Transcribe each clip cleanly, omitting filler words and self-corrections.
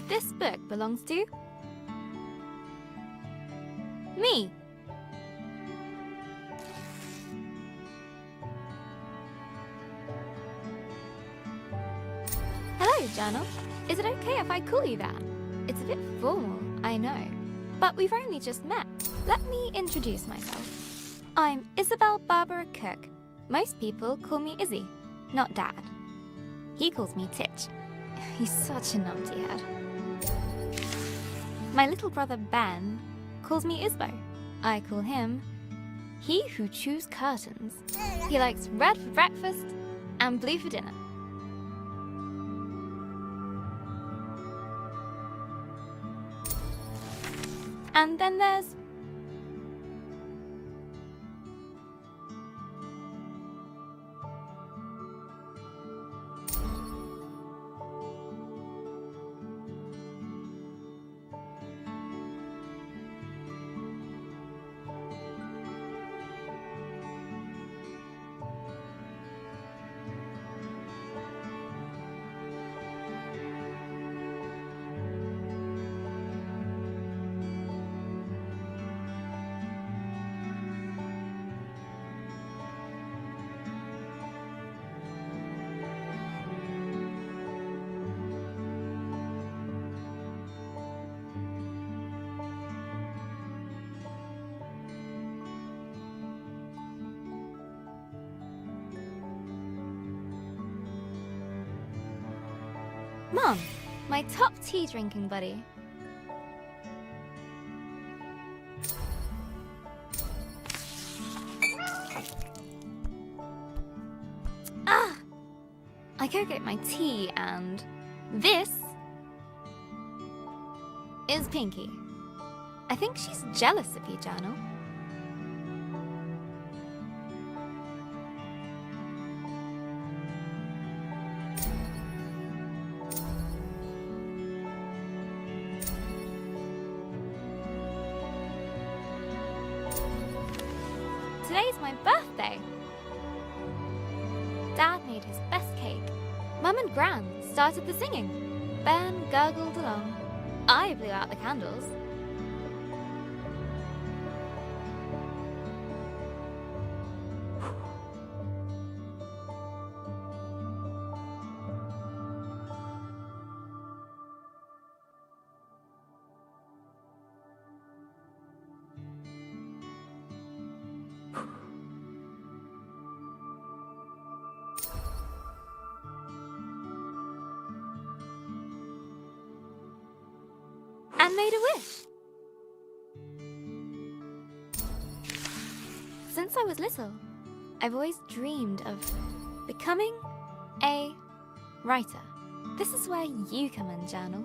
this book belongs to me. Hello, journal. Is it okay if I call you that? It's a bit formal, I know, but we've only just met. Let me introduce myself. I'm Isabel Barbara Cook. Most people call me Izzy, not Dad. He calls me Titch. He's such a numpty head. My little brother Ben calls me Isbo. I call him He Who Chews Curtains. He likes red for breakfast and blue for dinner. And then there's Mom, my top tea drinking buddy. I go get my tea and this is Pinky. I think she's jealous of you, Journal. Today's my birthday. Dad made his best cake. Mum and Gran started the singing. Ben gurgled along. I blew out the candles. And made a wish. Since I was little, I've always dreamed of becoming a writer. This is where you come in, Journal.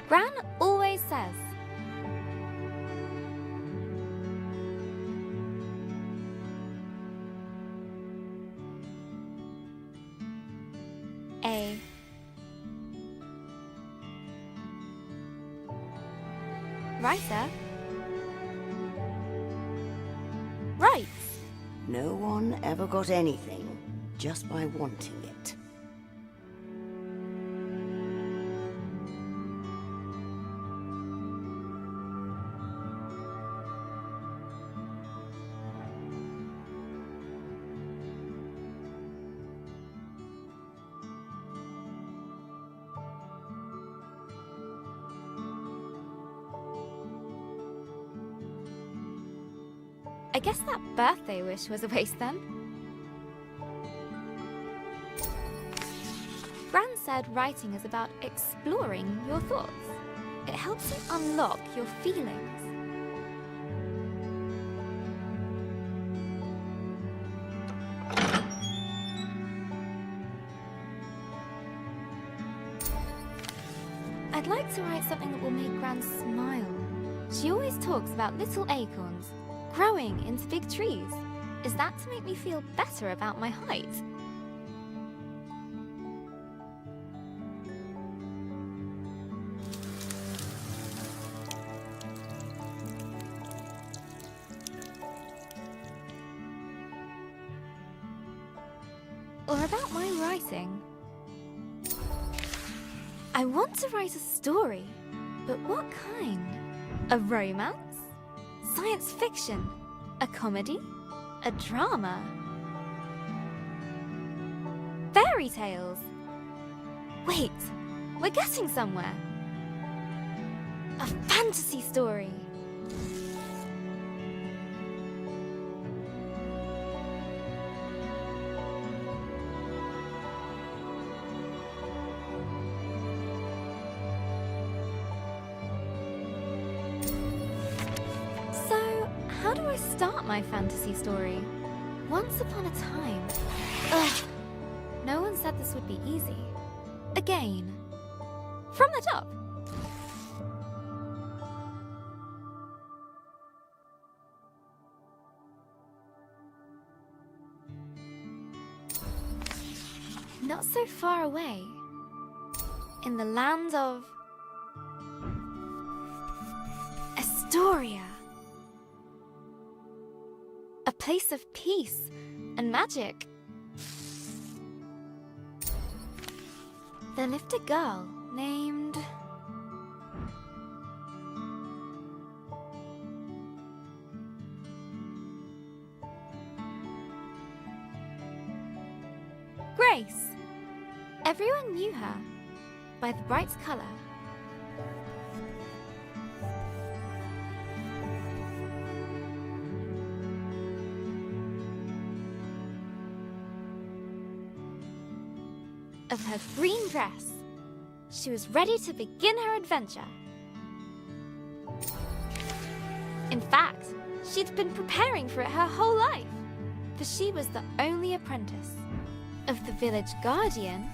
Gran always says, a writer writes. No one ever got anything just by wanting it. I guess that birthday wish was a waste then. Gran said writing is about exploring your thoughts. It helps you unlock your feelings. I'd like to write something that will make Gran smile. She always talks about little acorns growing into big trees. Is that to make me feel better about my height? or about my writing? I want to write a story, but what kind? A romance? Science fiction? A comedy? A drama? Fairy tales? Wait, we're getting somewhere. A fantasy story. So, how do I start my fantasy story? Once upon a time. Ugh. No one said this would be easy. Again. From the top. Not so far away. In the land of Estoria. A place of peace and magic. There lived a girl named... Grace. Everyone knew her by the bright color. Of her green dress. She was ready to begin her adventure. In fact, she'd been preparing for it her whole life, for she was the only apprentice of the village guardian,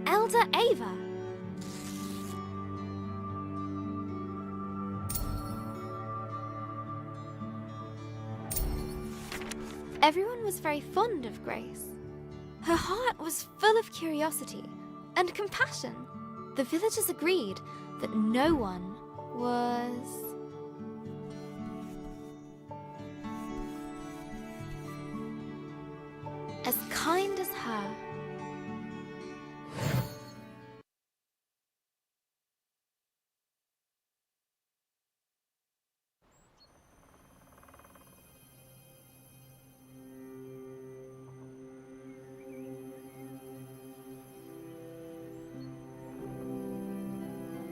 Elder Ava. Everyone was very fond of Grace. Her heart was full of curiosity and compassion. The villagers agreed that no one was as kind as her.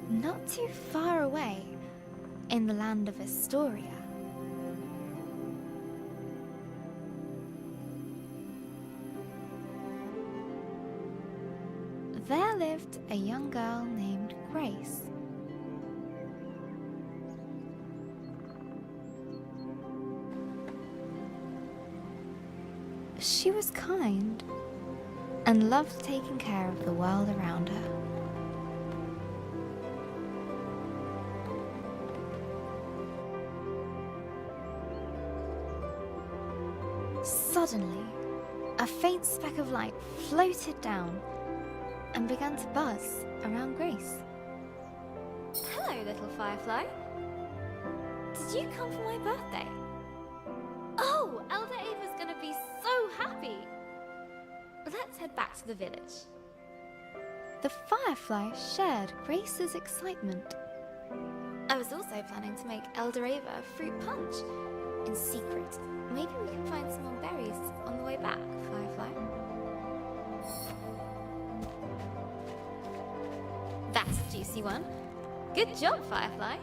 Not too far away, in the land of Estoria, there lived a young girl named Grace. She was kind and loved taking care of the world around her. Suddenly, a faint speck of light floated down and began to buzz around Grace. Hello, little firefly. Did you come for my birthday? Oh, Elder Ava's gonna be so happy. Let's head back to the village. The firefly shared Grace's excitement. I was also planning to make Elder Ava a fruit punch in secret. Maybe we can find some more berries on the way back, Firefly. That's a juicy one. Good job, Firefly.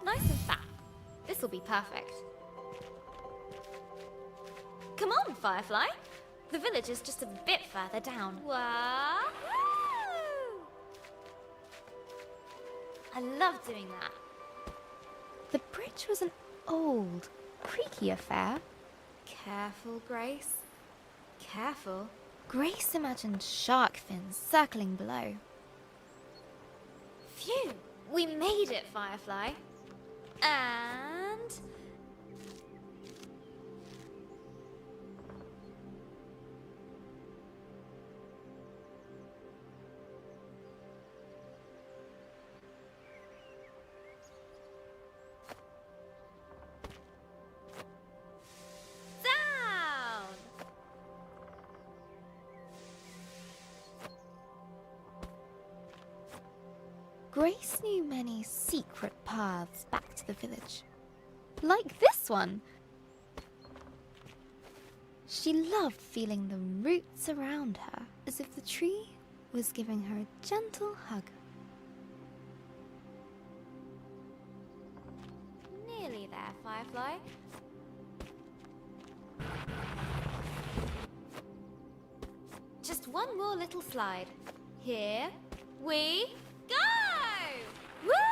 Nice and fat. This'll be perfect. Come on, Firefly. The village is just a bit further down. Wahoo! I love doing that. The bridge was an old, creaky affair, Careful, Grace. Careful. Grace imagined shark fins circling below. Phew! We made it, Firefly. And... down! Grace knew many secret paths back to the village. Like this one! She loved feeling the roots around her, as if the tree was giving her a gentle hug. Nearly there, Firefly. Just one more little slide. Here we go! Woohoo!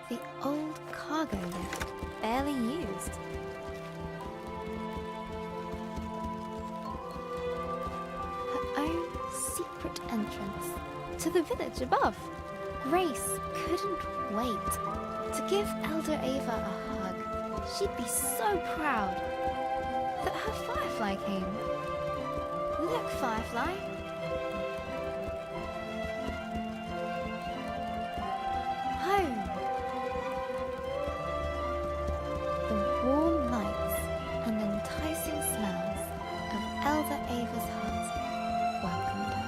The old cargo lift, barely used. Her own secret entrance to the village above. Grace couldn't wait to give Elder Ava a hug. She'd be so proud that her Firefly came. Look, Firefly. Home. The warm lights and enticing smells of Elder Ava's hut welcomed her.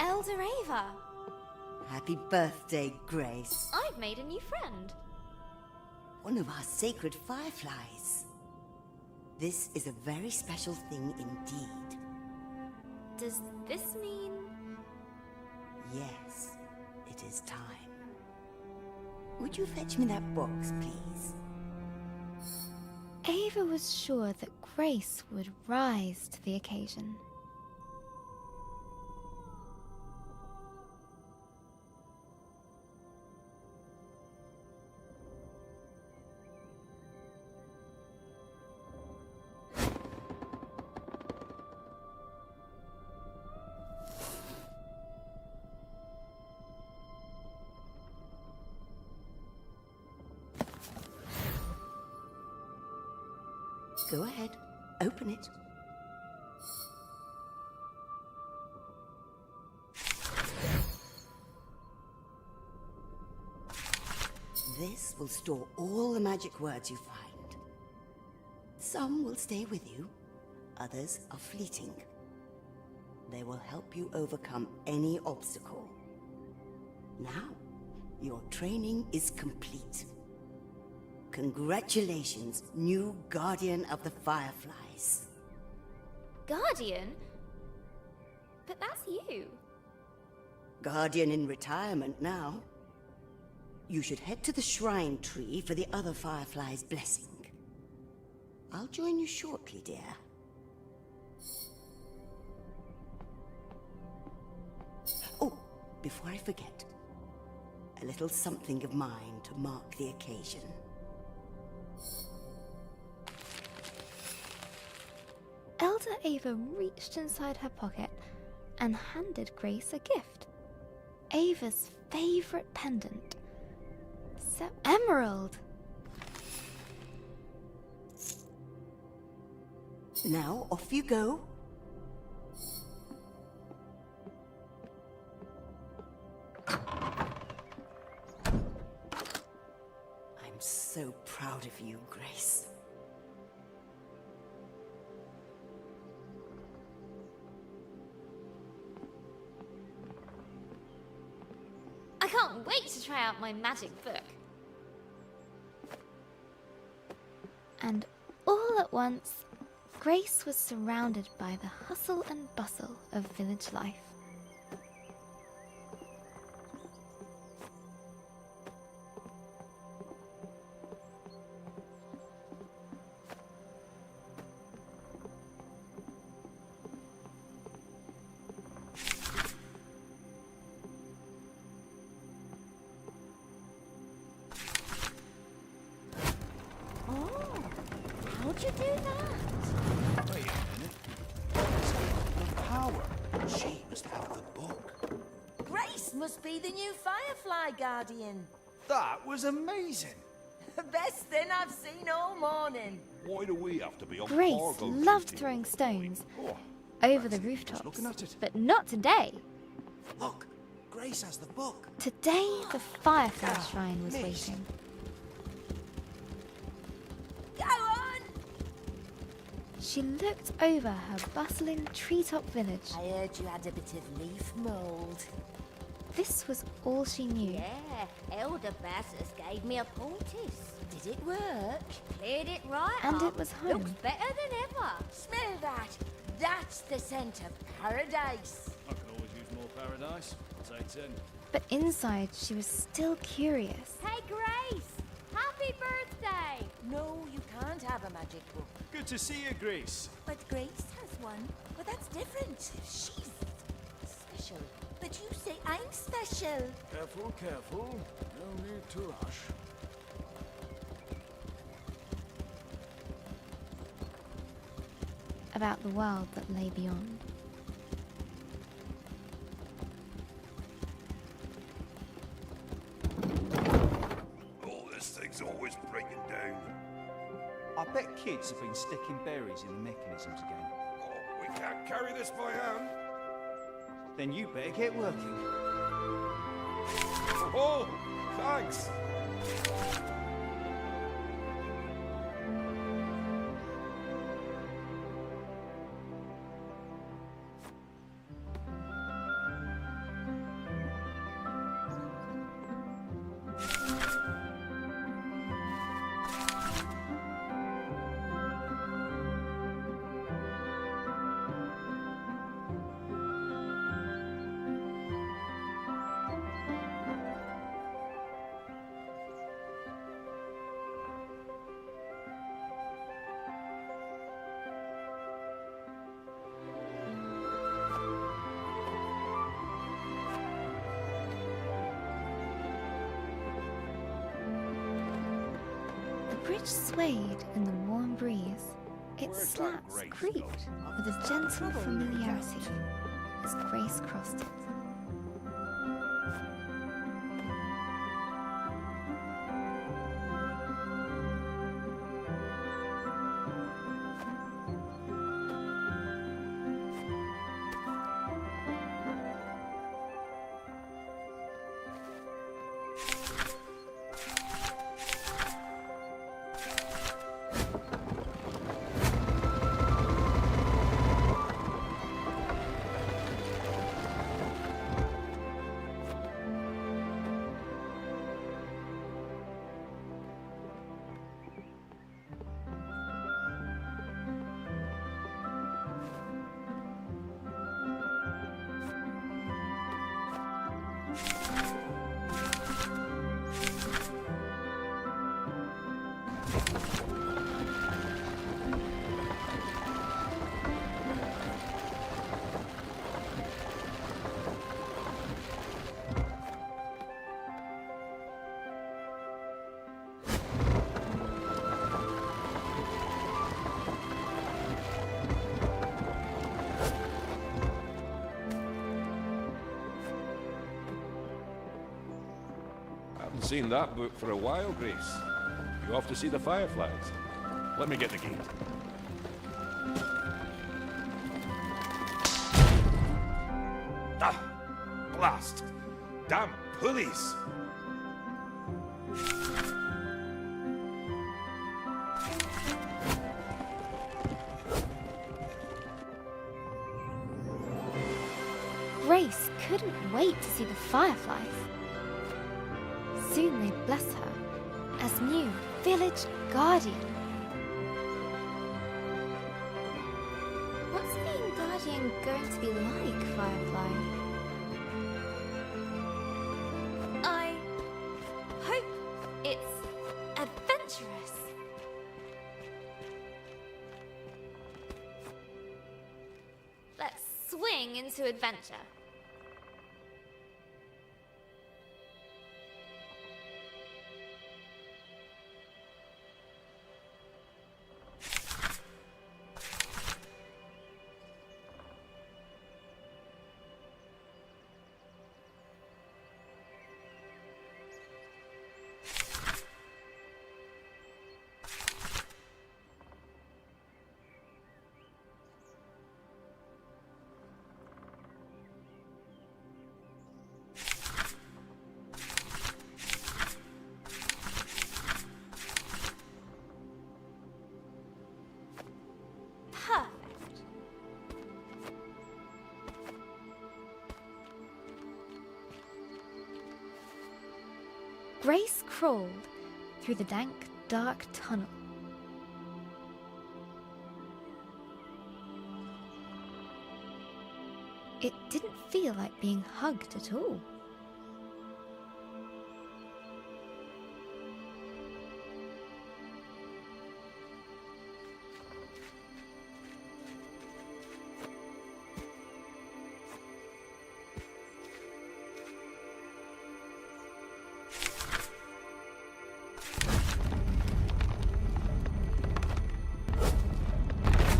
Elder Ava! Happy birthday, Grace. I've made a new friend. One of our sacred fireflies. This is a very special thing indeed. Does this mean... Yes, it is time. Would you fetch me that box, please? Ava was sure that Grace would rise to the occasion. Go ahead, open it. This will store all the magic words you find. Some will stay with you, others are fleeting. They will help you overcome any obstacle. Now, your training is complete. Congratulations, new Guardian of the Fireflies. Guardian? But that's you. Guardian in retirement now. You should head to the shrine tree for the other Fireflies' blessing. I'll join you shortly, dear. Oh, before I forget, a little something of mine to mark the occasion. Elder Ava reached inside her pocket and handed Grace a gift. Ava's favorite pendant. So emerald! Now, off you go. I'm so proud of you, Grace. I can't wait to try out my magic book. And all at once, Grace was surrounded by the hustle and bustle of village life. you do that? Wait a minute. It's the power. She must have the book. Grace must be the new Firefly Guardian. That was amazing. Best thing I've seen all morning. Why do we have to be on Grace cargo loved duty? throwing stones Oh, over the just rooftops, looking at it. but not today. Look, Grace has the book. Today, the Firefly Shrine was waiting. Go on! She looked over her bustling treetop village. I heard you had a bit of leaf mould. This was all she knew. Yeah, Elder Bassus gave me a poultice. Did it work? Cleared it right And up. it was home. Looks better than ever. Smell that. That's the scent of paradise. I could always use more paradise. I'll take 10. But inside, she was still curious. Hey, Grace! Happy birthday! No, you can't have a magic book. Good to see you, Grace. But Grace has one. But that's different. She's special. But you say I'm special. Careful, careful. No need to rush. About the world that lay beyond. Oh, this thing's always breaking down. I bet kids have been sticking berries in the mechanisms again. Oh, we can't carry this by hand. Then you better get working. Oh, thanks. The bridge swayed in the warm breeze. Its Where's that slats Grace creaked with a gentle familiarity as Grace crossed it. Haven't seen that book for a while, Grace. You off to see the fireflies? Let me get the gate. Ah! Blast! Damn pulleys! Grace couldn't wait to see the fireflies. Soon they'd bless her as new village guardian. What's being guardian going to be like, Firefly? I hope it's adventurous. Let's swing into adventure. Grace crawled through the dank, dark tunnel. It didn't feel like being hugged at all.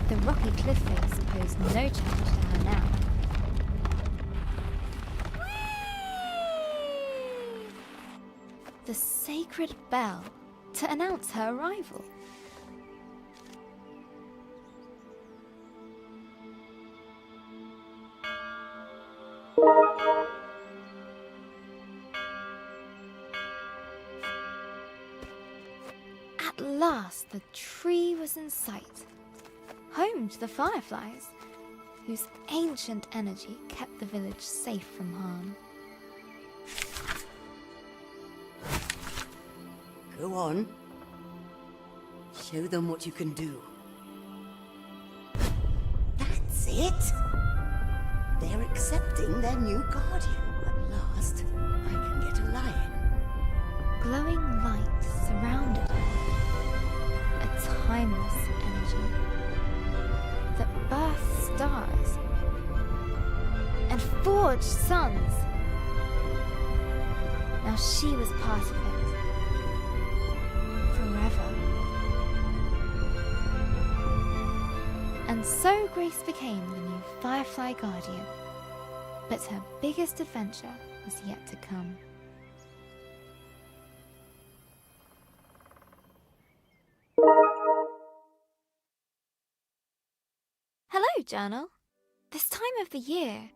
The rocky cliff face posed no challenge to her now. The sacred bell to announce her arrival. At last, the tree was in sight, home to the fireflies, whose ancient energy kept the village safe from harm. Go on. Show them what you can do. That's it! They're accepting their new guardian. At last, I can get a lion. Glowing light surrounded her, a timeless energy that birthed stars and forged suns. Now she was part of it, forever. And so Grace became the new Firefly Guardian, but her biggest adventure was yet to come. Hello, Journal. This time of the year,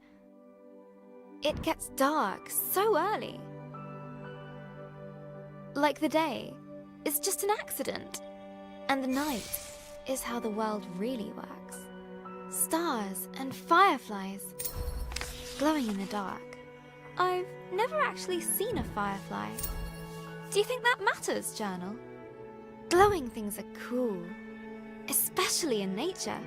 it gets dark so early. Like the day is just an accident, and the night is how the world really works. Stars and fireflies glowing in the dark. I've never actually seen a firefly. Do you think that matters, Journal? Glowing things are cool, especially in nature.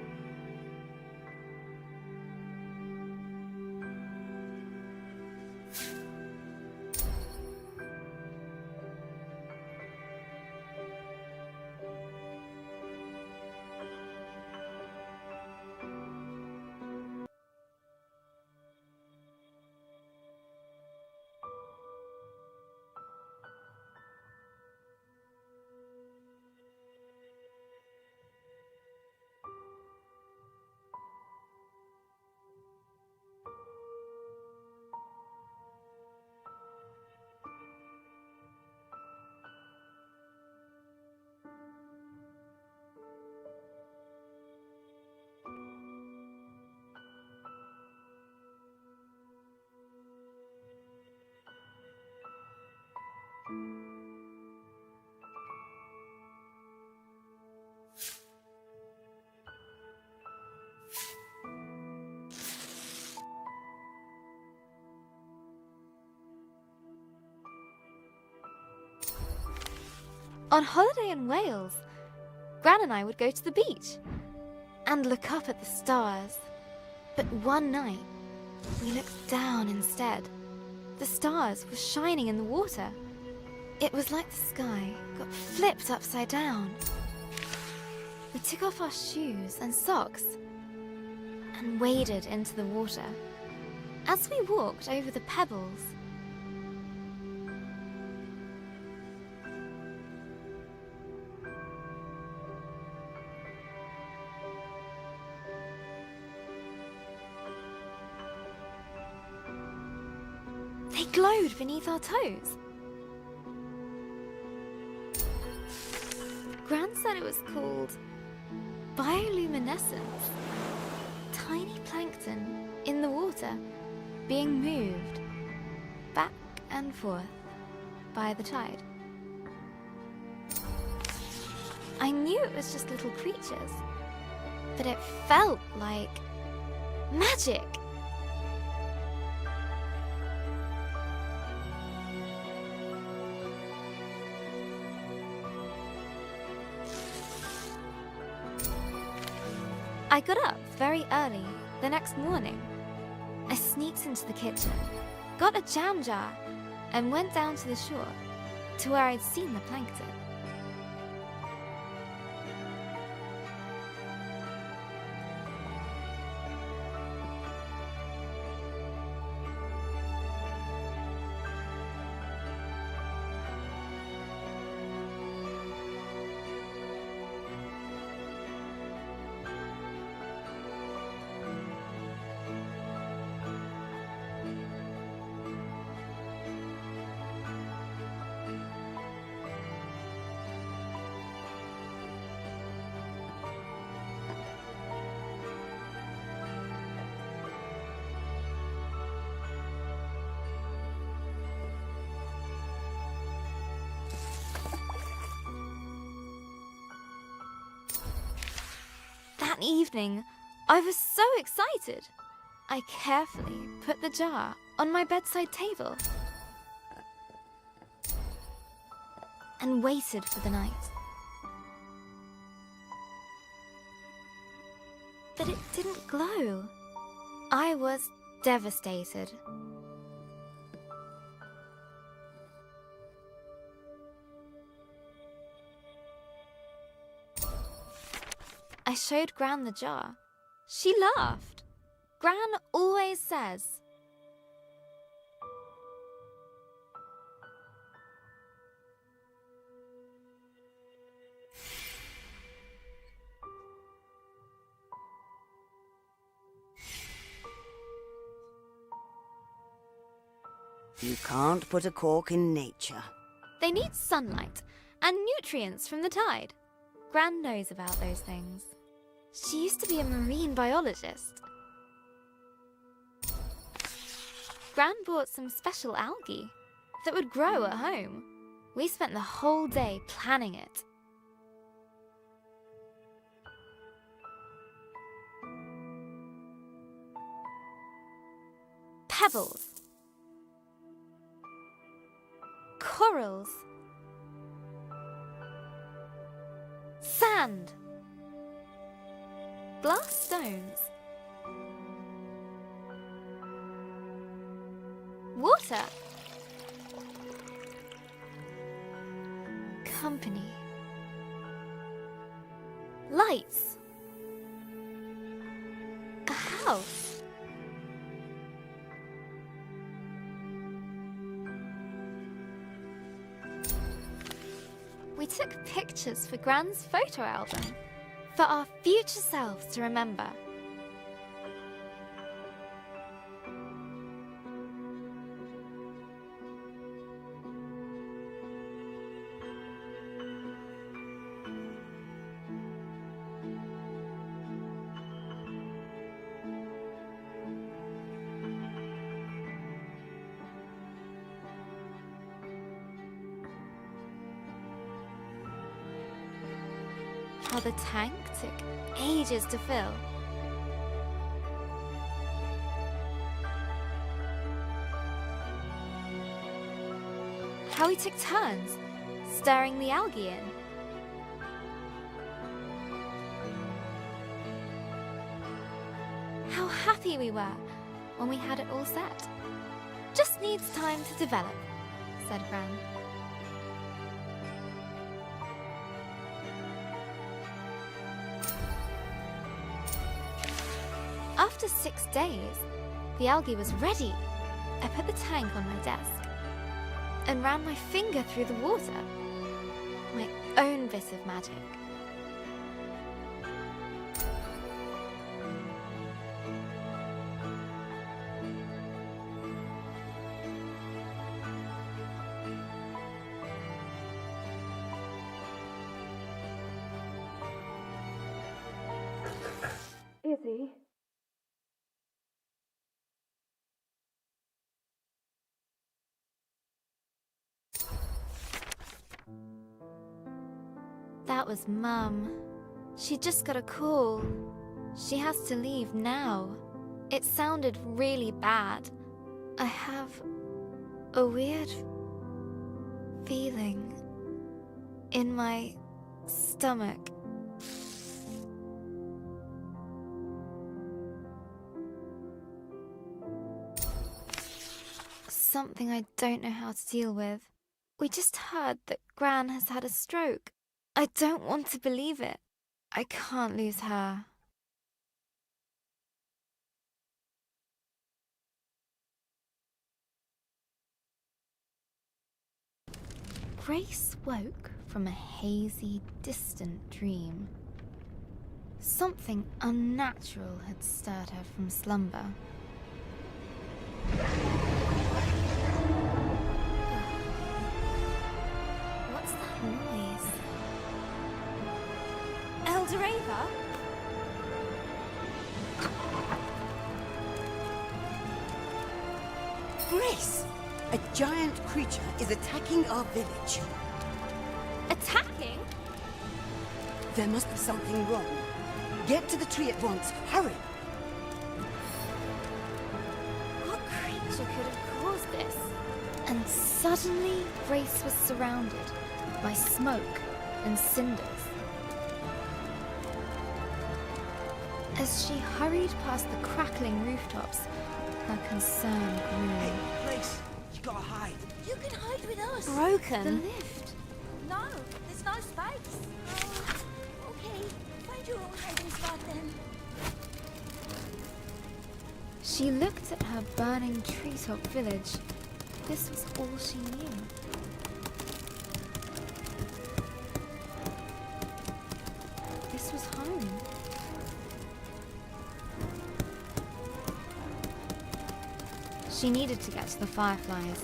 On holiday in Wales, Gran and I would go to the beach and look up at the stars. But one night, we looked down instead. The stars were shining in the water. It was like the sky got flipped upside down. We took off our shoes and socks and waded into the water. As we walked over the pebbles, they glowed beneath our toes. Gran said it was called bioluminescence. Tiny plankton in the water being moved back and forth by the tide. I knew it was just little creatures, but it felt like magic. I got up very early the next morning. I sneaked into the kitchen, got a jam jar, and went down to the shore, to where I'd seen the plankton. That evening, I was so excited. I carefully put the jar on my bedside table and waited for the night. But it didn't glow. I was devastated. I showed Gran the jar. She laughed. Gran always says, You can't put a cork in nature. they need sunlight and nutrients from the tide. Gran knows about those things. She used to be a marine biologist. Gran bought some special algae that would grow at home. We spent the whole day planning it. Pebbles, corals, sand, glass stones, water, company, lights, a house. We took pictures for Gran's photo album, for our future selves to remember. How the tank took ages to fill. How we took turns stirring the algae in. How happy we were when we had it all set. Just needs time to develop, said Gran. After 6 days, the algae was ready. I put the tank on my desk and ran my finger through the water. My own bit of magic. Izzy? That was Mum. She just got a call. She has to leave now. It sounded really bad. I have a weird feeling in my stomach. something I don't know how to deal with. We just heard that Gran has had a stroke. I don't want to believe it. I can't lose her. Grace woke from a hazy, distant dream. Something unnatural had stirred her from slumber. What's that noise? Eldoreva? Grace! A giant creature is attacking our village. Attacking? There must be something wrong. Get to the tree at once. Hurry! What creature could have caused this? And suddenly, Grace was surrounded by smoke and cinders. As she hurried past the crackling rooftops, her concern grew. Hey, Grace, you gotta hide. You can hide with us. Broken. The lift. No, there's no space. Okay, find your own hiding spot then. She looked at her burning treetop village. This was all she knew. This was home. She needed to get to the fireflies.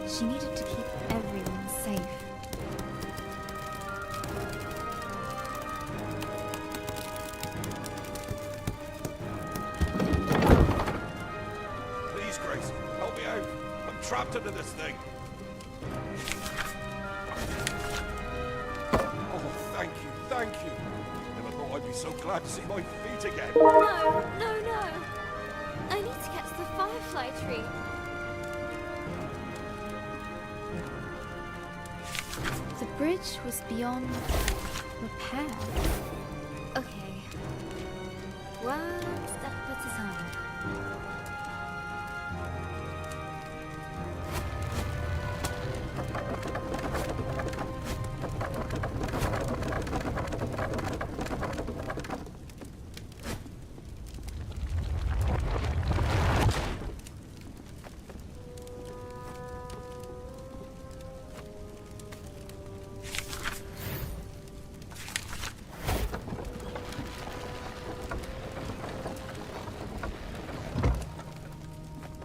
She needed to keep everyone safe. Please, Grace, help me out. I'm trapped into this thing. Oh, thank you. Never thought I'd be so glad to see my feet again. No. I need to get to the firefly tree. The bridge was beyond repair. Okay. One step at a time.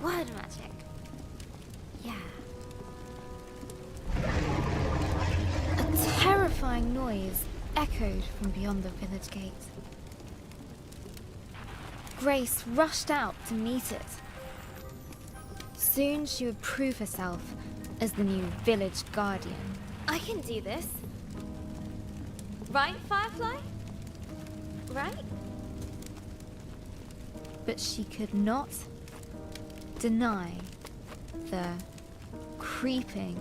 Word magic. Yeah. A terrifying noise echoed from beyond the village gate. Grace rushed out to meet it. Soon she would prove herself as the new village guardian. I can do this. Right, Firefly? Right? But she could not deny the creeping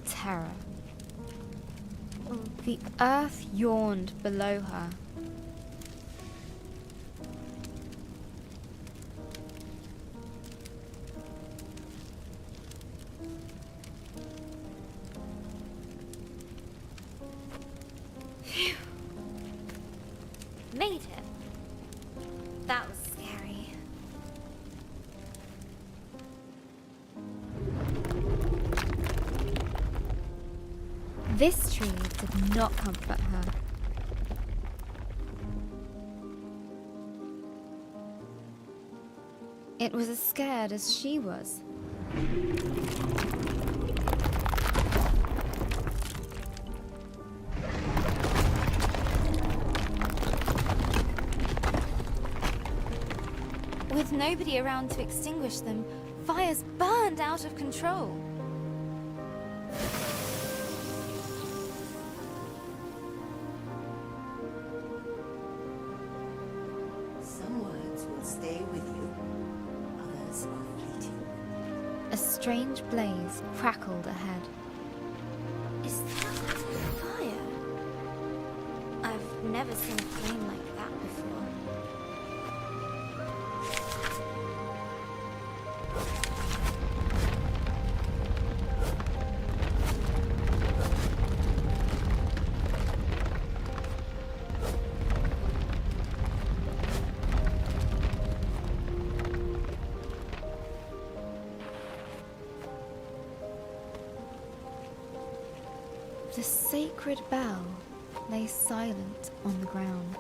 terror. The earth yawned below her. Phew. Made it. That was scary. This tree did not comfort her. It was as scared as she was. With nobody around to extinguish them, fires burned out of control. Some words will stay with you, others are fleeting. A strange blaze crackled ahead. Is that fire? never seen a flame like that before. The sacred bell lay silent on the ground.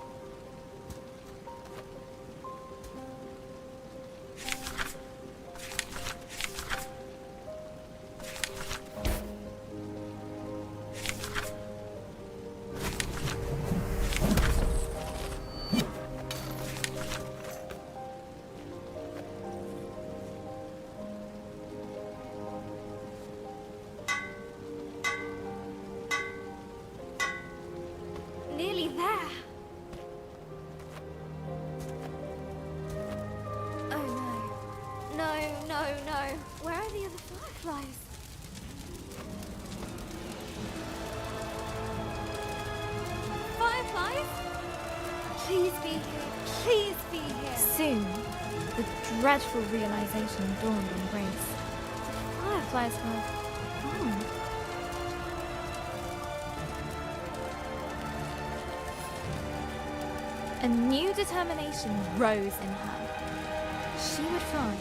Nearly there. Oh no. No, no, no. Where are the other fireflies? Fireflies? Please be here. Please be here. Soon, the dreadful realization dawned on Grace. The fireflies were gone. A new determination rose in her. She would find.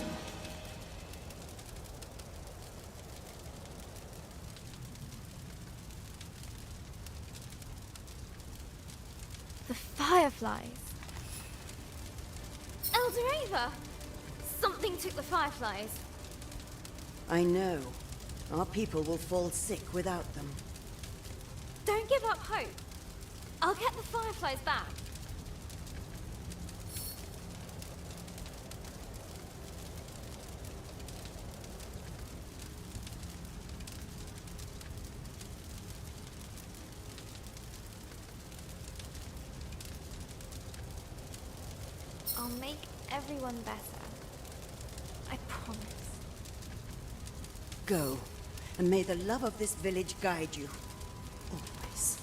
The fireflies. Elderava! Something took the fireflies. I know. Our people will fall sick without them. Don't give up hope. I'll get the fireflies back. I'll make everyone better. I promise. Go, and may the love of this village guide you. Always.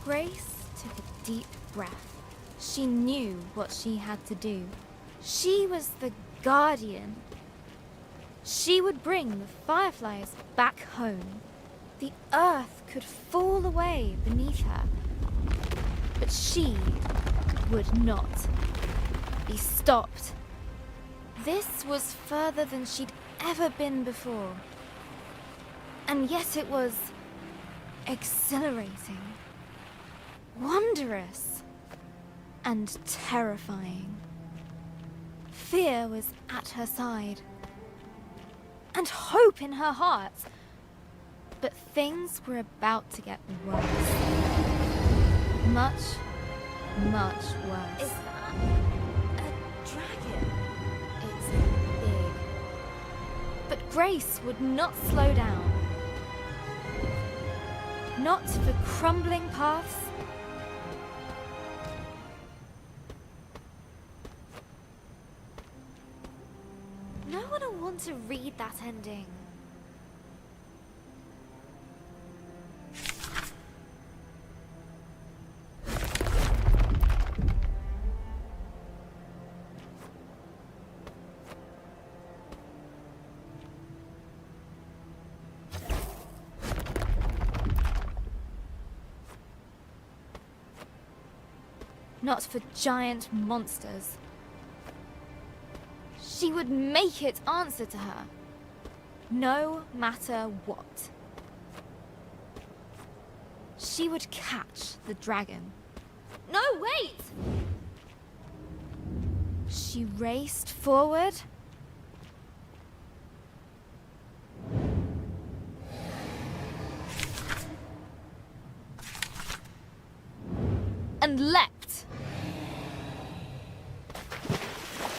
Grace took a deep breath. She knew what she had to do. She was the guardian. She would bring the fireflies back home. The earth could fall away beneath her. But she would not be stopped. This was further than she'd ever been before. And yet it was exhilarating, wondrous, and terrifying. Fear was at her side, and hope in her heart. But things were about to get worse. Much, much worse. Is that a dragon? It's big. But Grace would not slow down. Not for crumbling paths. No one will want to read that ending. Not for giant monsters. She would make it answer to her, no matter what. She would catch the dragon. No, wait! She raced forward. And leapt